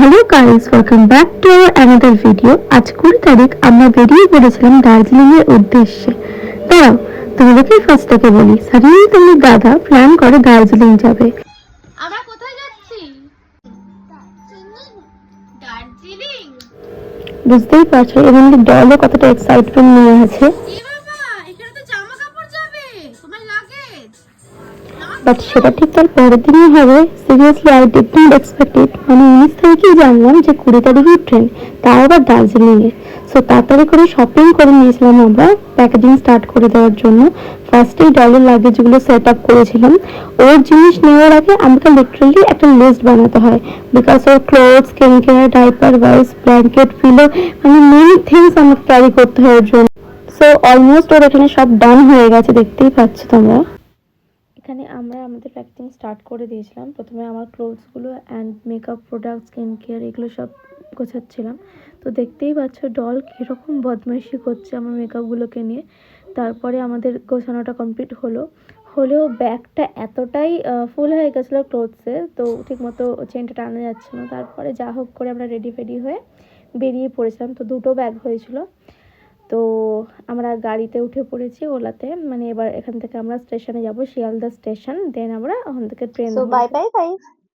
Hello guys, welcome back to another video. আজ 20 তারিখ আমরা বেরিয়ে পড়েছিলাম দার্জিলিং এর উদ্দেশ্যে। দাঁড়াও, তোমাদেরকে ফার্স্ট থেকে বলি। সাডেনলি তুমি দাদা প্ল্যান করে দার্জিলিং যাবে। আমরা কোথায় যাচ্ছি? দার্জিলিং। বুঝতেই পারছো এবং ডলও কতটা এক্সাইটমেন্ট নিয়ে আছে। এ বাবা, এখানে তো জামা কাপড় যাবে, তোমার লাগেজ। বাট সেটা ঠিক তার পরের দিনই হবে। Seriously I did not expect ইট। মানে 19 তারিখেই জানলাম যে 20 তারিখেই ট্রেন, তাও আবার দার্জিলিং এ। সো তাড়াতাড়ি করে শপিং করে নিয়েছিলাম আমরা প্যাকেজিং স্টার্ট করে দেওয়ার জন্য। ফার্স্টেই ডলের লাগেজগুলো সেট আপ করেছিলাম। ওর জিনিস নেওয়ার আগে আমাকে লিটারালি একটা লিস্ট বানাতে হয়, because or clothes, skin care, diaper, wise, blanket, pillow, মানে মেনি থিংস আমাকে ক্যারি করতে হয় ওর জন্য। সো অলমোস্ট ওর এখানে সব ডান হয়ে গেছে, দেখতেই পাচ্ছ তোমরা। এখানে আমরা আমাদের প্যাকেজিং স্টার্ট করে দিয়েছিলাম। প্রথমে আমার ক্লোথসগুলো and makeup product, skin care এগুলো সব গোছাচ্ছিলাম। তো দেখতেই পাচ্ছ ডল কীরকম বদমাইশি করছে আমার মেকআপগুলোকে নিয়ে। তারপরে আমাদের গোছানোটা কমপ্লিট হলেও ব্যাগটা এতটাই ফুল হয়ে গেছিলো ক্লোথসে, তো ঠিকমতো চেনটা টানা যাচ্ছে না। তারপরে যা হোক করে আমরা রেডি ফেডি হয়ে বেরিয়ে পড়েছিলাম। তো দুটো ব্যাগ হয়েছিল। তো আমরা গাড়িতে উঠে পড়েছি ওলাতে। মানে এবার এখান থেকে আমরা স্টেশনে যাব, শিয়ালদা স্টেশন। দেন আমরা ওখান থেকে train. So bye bye guys.